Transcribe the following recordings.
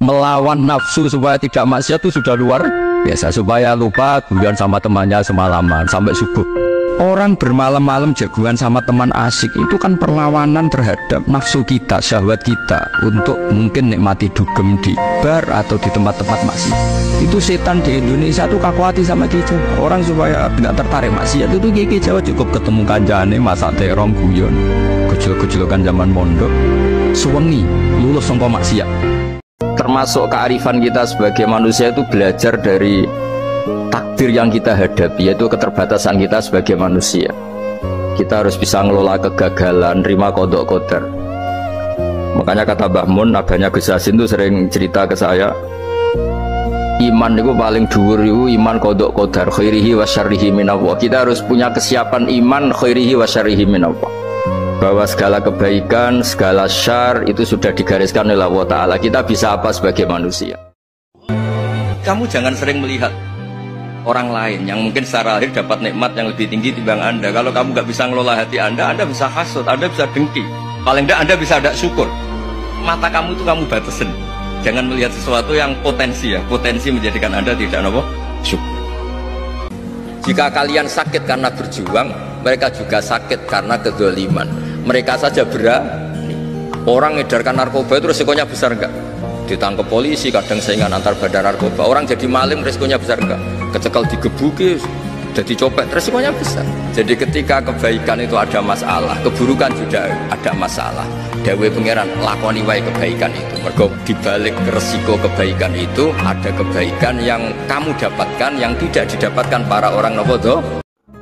melawan nafsu supaya tidak maksiat itu sudah luar biasa, supaya lupa guyon sama temannya semalaman sampai subuh. Orang bermalam-malam jagungan sama teman asik itu kan perlawanan terhadap nafsu kita, syahwat kita untuk mungkin nikmati dugem di bar atau di tempat-tempat maksiat. Itu setan di Indonesia tuh kakuati sama kita. Orang supaya tidak tertarik maksiat itu Ki Jawa cukup ketemu kancane masak terong guyon, gejol-gejolokan zaman mondok, suwengi lulus sangka maksiat. Termasuk kearifan kita sebagai manusia itu belajar dari takdir yang kita hadapi, yaitu keterbatasan kita sebagai manusia. Kita harus bisa ngelola kegagalan, terima kodok kodar. Makanya kata Mbah Mun, abahnya Gus Yasin itu sering cerita ke saya, iman itu paling dhuwur itu iman kodok kodar, khairihi wa syarrihi minallah. Kita harus punya kesiapan iman khairihi wa syarrihi minallah, bahwa segala kebaikan, segala syar itu sudah digariskan oleh Allah Ta'ala. Kita bisa apa sebagai manusia? Kamu jangan sering melihat orang lain yang mungkin secara lahir dapat nikmat yang lebih tinggi timbang Anda. Kalau kamu nggak bisa ngelola hati Anda bisa hasut, Anda bisa dengki. Paling tidak Anda bisa ada syukur. Mata kamu itu kamu batasin. Jangan melihat sesuatu yang potensi potensi menjadikan Anda tidak syukur. Jika kalian sakit karena berjuang, mereka juga sakit karena kezaliman. Mereka saja berani. Orang ngedarkan narkoba itu resikonya besar enggak? Ditangkap polisi, kadang saingan antar badan narkoba. Orang jadi maling, resikonya besar enggak? Kecekal digebuki, jadi copet, resikonya besar. Jadi ketika kebaikan itu ada masalah, keburukan juga ada masalah. Dewe Pangeran lakoni wae kebaikan itu. Mergo dibalik resiko kebaikan itu ada kebaikan yang kamu dapatkan yang tidak didapatkan para orang nopo.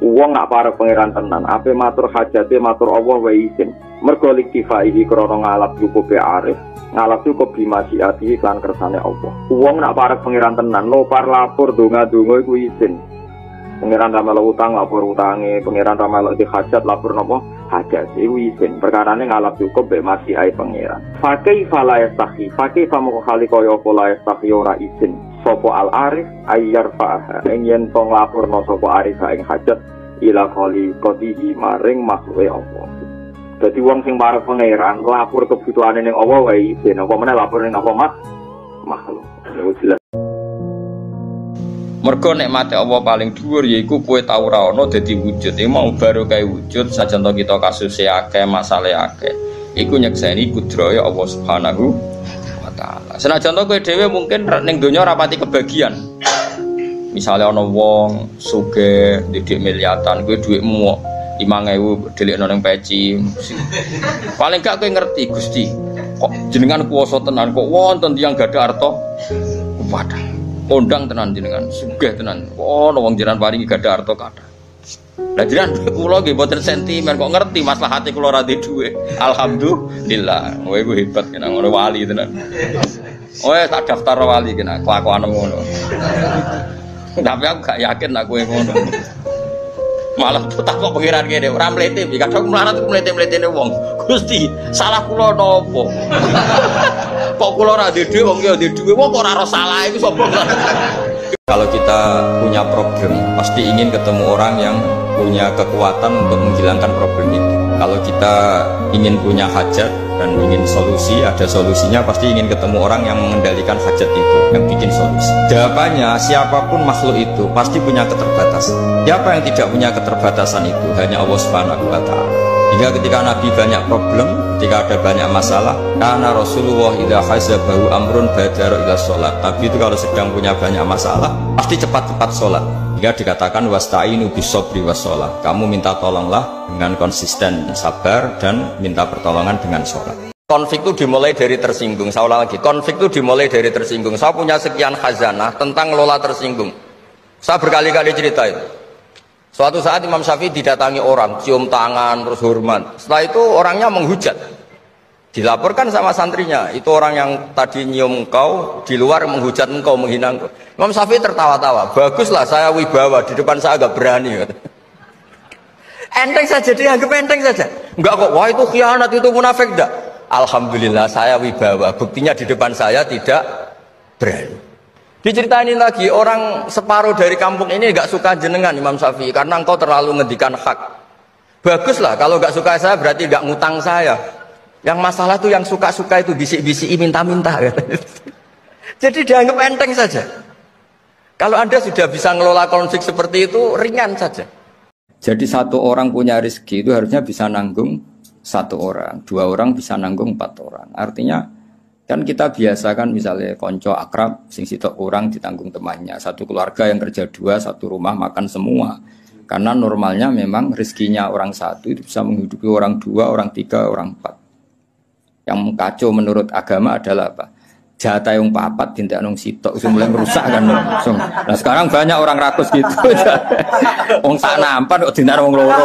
Wong nak para pangeran tenan, ape matur hajate matur Allah wa izin. Mergo liktifaihi krana ngalap cukup arif, ngalap cukup bimasyiati lan kersane Allah. Wong nak para pangeran tenan, lopar lapor donga-donga iku izin. Pangeran ra melok utang lapor utange, pangeran ra melok di hajat lapor napa? Hajat iku izin. Perkarane ngalap cukup be masyiai pangeran. Fakih fala yastahi, fakih famu khali kaya apa la yastahi ora izin. Sopo al arif ayyar fa'ah yen tong laporno sopo arif ing hajat ila khali qadihi maring makhluke Allah. Dadi wong sing parek pangeran lapor kebutuhane ning Allah wae izin, apa meneh lapor ning apa makhluk. Jelas. Mergo nikmate Allah paling dhuwur yaiku kowe tau ora ana dadi wujud. Iki mau baru kae wujud sajan to kita kasuse akeh, masalahe akeh. Iku nyekseni kudrahe Allah Subhanahu wa taala. Senajan to kowe dhewe mungkin ning donya ora pati kebagian. Misalnya ana wong sugih didik miliatan, kowe dhuwitmu 5.000 delikno ning peci. Paling gak kowe ngerti, Gusti, kok jenengan kuwasa tenan, kok wonten tiyang gadah harta wadah. Kondang tenan jenengan, sugih tenan. Oh, wong jenengan paringi gadah harta kathah. Lah jenengan kula nggih mboten sentimen, kok ngerti maslahate kula ra duwe dhuwit. Alhamdulillah, kowe iku hebat kena ngono wali tenan. Oh, tak daftar wali kena kelakuan ngono. Tapi aku gak yakin nak kowe ngono. Malah tak kok pengiran kene ora mlete, kadang mlarat mlete-mletene wong. Gusti, salah kula napa? Kok kula ora duwe dhuwit wong ki duwe dhuwit, kok ora ora salah iku sapa? Kalau kita punya problem, pasti ingin ketemu orang yang punya kekuatan untuk menghilangkan problem itu. Kalau kita ingin punya hajat dan ingin solusi, ada solusinya, pasti ingin ketemu orang yang mengendalikan hajat itu, yang bikin solusi. Jawabannya, siapapun makhluk itu pasti punya keterbatasan. Siapa yang tidak punya keterbatasan itu? Hanya Allah Subhanahu wa Ta'ala. Hingga ketika Nabi banyak problem, ketika ada banyak masalah, karena Rasulullah idza hasabahu amrun badara ila sholat. Nabi itu kalau sedang punya banyak masalah, pasti cepat-cepat sholat. Hingga dikatakan wasta'inu bisobri wassalah. Kamu minta tolonglah dengan konsisten sabar dan minta pertolongan dengan sholat. Konflik itu dimulai dari tersinggung. Saya ulang lagi, konflik itu dimulai dari tersinggung. Saya punya sekian khazanah tentang ngelola tersinggung. Saya berkali-kali cerita itu. Suatu saat Imam Syafi'i didatangi orang, cium tangan, terus hormat. Setelah itu orangnya menghujat. Dilaporkan sama santrinya, itu orang yang tadi nyium engkau, di luar menghujat engkau, menghina engkau. Imam Syafi'i tertawa-tawa, baguslah saya wibawa, di depan saya agak berani. Enteng saja, dianggap enteng saja. Enggak kok, wah itu khianat, itu munafik, enggak. Alhamdulillah saya wibawa, buktinya di depan saya tidak berani. Diceritain lagi, orang separuh dari kampung ini gak suka jenengan Imam Syafi'i karena engkau terlalu ngendikan hak. Baguslah, kalau gak suka saya berarti gak ngutang saya. Yang masalah tuh yang suka-suka itu bisik-bisik minta-minta. Jadi dianggap enteng saja. Kalau Anda sudah bisa ngelola konflik seperti itu, ringan saja. Jadi satu orang punya rezeki itu harusnya bisa nanggung satu orang, dua orang bisa nanggung 4 orang. Artinya kan kita biasa kan misalnya konco akrab, sing sitok orang ditanggung temannya. Satu keluarga yang kerja 2, satu rumah makan semua. Karena normalnya memang rezekinya orang satu itu bisa menghidupi orang 2, orang 3, orang 4. Yang kacau menurut agama adalah apa? Jatah yang 4 tindak nong sitok itu mulai merusak kan langsung. Nah sekarang banyak orang rakus gitu. Wong sak nampan kok tindak wong loro.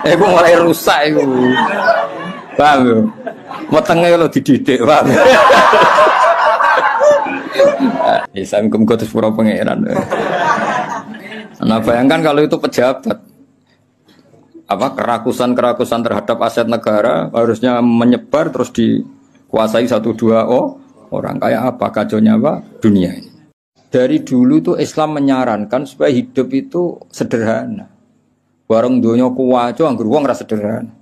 Iku mulai rusak iku. Paham yo? Wetenge lo dididik, paham. Bisa muga-muga terus pura pangeran. Nah bayangkan kalau itu pejabat, apa kerakusan terhadap aset negara harusnya menyebar terus dikuasai 1-2 orang, kayak apa kacaunya apa dunia ini. Dari dulu tuh Islam menyarankan supaya hidup itu sederhana. Warung donya kuwaco anggur wong ra sederhana.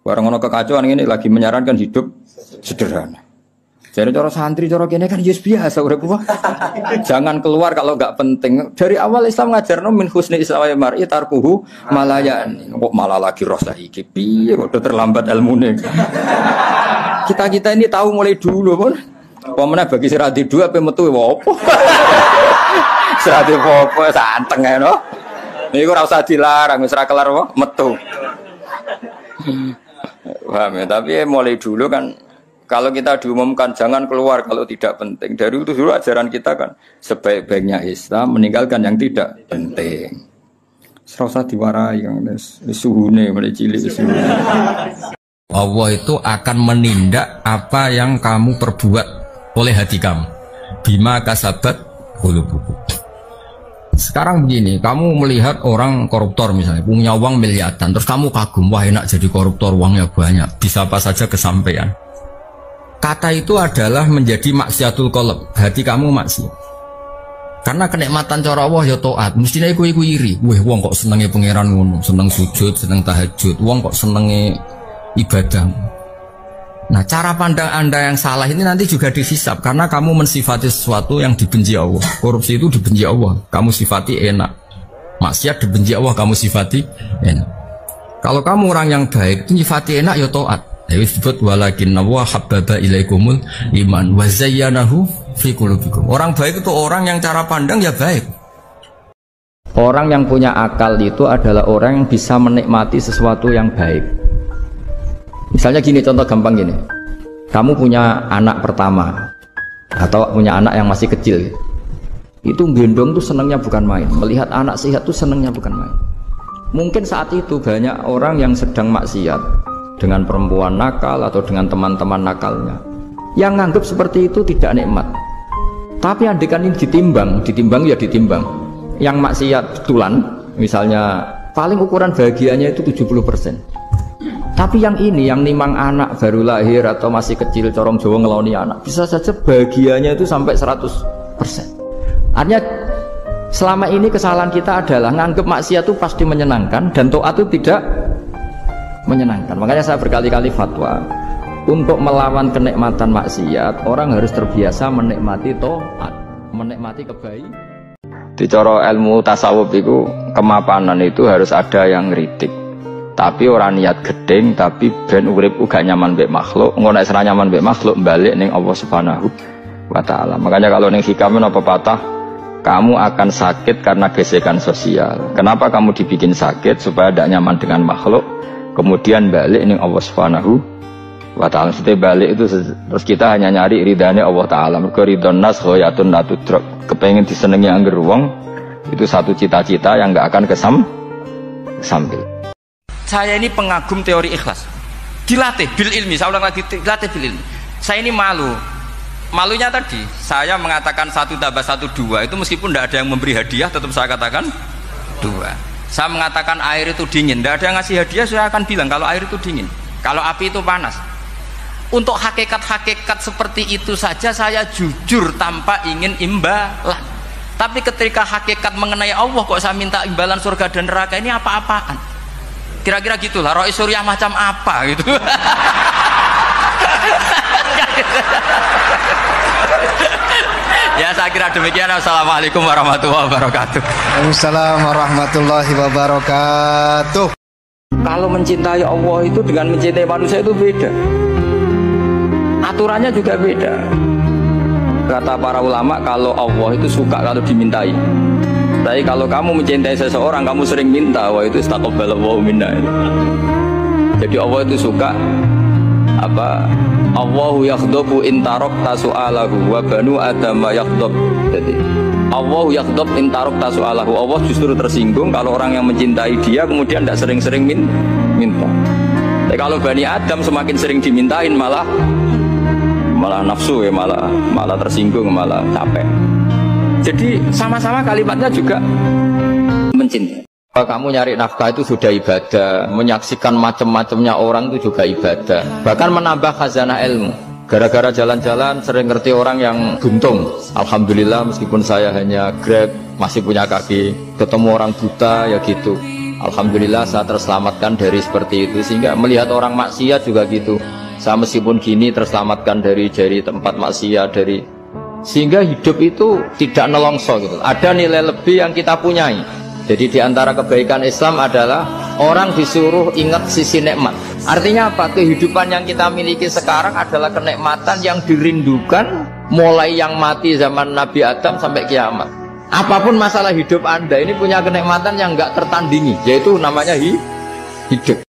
Warung ono kekacauan ini lagi menyarankan hidup sederhana. Jadi cara santri cara kene kan yes biasa urip apa. Jangan keluar kalau enggak penting. Dari awal Islam ngajarno min husni islamil mar'i tarkuhu malayan. Kok malah lagi roh saiki. Piye kok terlambat ilmune. Kita ini tahu mulai dulu pun. Pemene bagi sira di 2 ape metu opo. Sira di opo santeng ae no. Niku ora usah dilarang wis ora kelar apa metu. Paham ya, tapi mulai dulu kan kalau kita diumumkan jangan keluar kalau tidak penting. Dari itu dulu ajaran kita kan sebaik-baiknya Islam meninggalkan yang tidak penting. Serasa diwarai yang suhune mulai cilik suhune. Allah itu akan menindak apa yang kamu perbuat oleh hati kamu. Bima kasabat qulubukum. Sekarang begini, kamu melihat orang koruptor misalnya punya uang miliaran, terus kamu kagum, wah enak jadi koruptor, uangnya banyak, bisa apa saja kesampaian. Kata itu adalah menjadi maksiatul qalb, hati kamu maksiat. Karena kenikmatan cara Allah ya taat, mestinya iku iri. Wah, wong kok senenge pangeran ngono, seneng sujud, seneng tahajud, wong kok senenge ibadah. Nah, cara pandang Anda yang salah ini nanti juga dihisab karena kamu mensifati sesuatu yang dibenci Allah. Korupsi itu dibenci Allah, kamu sifati enak. Maksiat dibenci Allah, kamu sifati enak. Kalau kamu orang yang baik, itu sifati enak ya taat. Ya disebut walakinna wa habbaba ilaikumul iman wa zayyanahu fi qulubikum. Orang baik itu orang yang cara pandang ya baik. Orang yang punya akal itu adalah orang yang bisa menikmati sesuatu yang baik. Misalnya gini, contoh gampang gini. Kamu punya anak pertama atau punya anak yang masih kecil. Itu gendong tuh senangnya bukan main. Melihat anak sehat tuh senangnya bukan main. Mungkin saat itu banyak orang yang sedang maksiat dengan perempuan nakal atau dengan teman-teman nakalnya yang nganggap seperti itu tidak nikmat. Tapi andekan ini ditimbang ya ditimbang. Yang maksiat betulan, misalnya paling ukuran bahagianya itu 70%. Tapi yang ini, yang nimang anak baru lahir atau masih kecil, corong Jawa ngeloni anak, bisa saja bahagianya itu sampai 100%. Artinya selama ini kesalahan kita adalah nganggap maksiat itu pasti menyenangkan dan taat itu tidak menyenangkan. Makanya saya berkali-kali fatwa untuk melawan kenikmatan maksiat, orang harus terbiasa menikmati taat, menikmati kebaikan. Di cara ilmu tasawuf itu kemapanan itu harus ada yang ngritik. Tapi orang niat gedeng, tapi ben urip uga nyaman mbek makhluk, ngono nek nyaman mbek makhluk balik ning Allah Subhanahu wa taala. Makanya kalau ning hikam apa patah, kamu akan sakit karena gesekan sosial. Kenapa kamu dibikin sakit? Supaya tidak nyaman dengan makhluk, kemudian balik ning Allah Subhanahu wa taala. Setelah balik itu terus kita hanya nyari ridane Allah taala. Mergo ridon nas ghayatun la tudrak. Kepengen disenengi angger wong itu satu cita-cita yang enggak akan kesampaian. Saya ini pengagum teori ikhlas. Dilatih bil ilmi, saya ulang lagi, dilatih bil ilmi. Saya ini malu. Malunya tadi, saya mengatakan 1 tambah 1 2 itu meskipun tidak ada yang memberi hadiah, tetap saya katakan 2. Saya mengatakan air itu dingin, tidak ada yang ngasih hadiah, saya akan bilang kalau air itu dingin, kalau api itu panas. Untuk hakikat-hakikat seperti itu saja saya jujur tanpa ingin imbalan. Tapi ketika hakikat mengenai Allah kok saya minta imbalan surga dan neraka, ini apa-apaan? Kira-kira gitulah, Rois Suriah macam apa gitu. saya kira demikian. Assalamualaikum warahmatullahi wabarakatuh. Waalaikumsalam warahmatullahi wabarakatuh. Kalau mencintai Allah itu dengan mencintai manusia itu beda. Aturannya juga beda. Kata para ulama, kalau Allah itu suka kalau dimintai. Tapi kalau kamu mencintai seseorang, kamu sering minta, wah itu istaqballahu minna. Jadi Allah itu suka apa? Allahu yaghdabu in tarakta su'alahu wa banu adama yaghdab. Jadi Allahu yaghdabu in tarakta su'alahu. Allah justru tersinggung kalau orang yang mencintai dia kemudian tidak sering-sering minta. Tapi kalau Bani Adam semakin sering dimintain malah nafsu ya, malah tersinggung, malah capek. Jadi sama-sama kalimatnya juga mencintai. Kalau kamu nyari nafkah itu sudah ibadah, menyaksikan macam-macamnya orang itu juga ibadah. Bahkan menambah khazanah ilmu. Gara-gara jalan-jalan sering ngerti orang yang buntung. Alhamdulillah meskipun saya hanya Grab, masih punya kaki. Ketemu orang buta ya gitu. Alhamdulillah saya terselamatkan dari seperti itu. Sehingga melihat orang maksiat juga gitu. Saya meskipun gini terselamatkan dari tempat maksiat, sehingga hidup itu tidak nelongso gitu. Ada nilai lebih yang kita punyai. Jadi di antara kebaikan Islam adalah orang disuruh ingat sisi nikmat. Artinya apa? Kehidupan yang kita miliki sekarang adalah kenikmatan yang dirindukan mulai yang mati zaman Nabi Adam sampai kiamat. Apapun masalah hidup Anda ini punya kenikmatan yang enggak tertandingi, yaitu namanya hidup.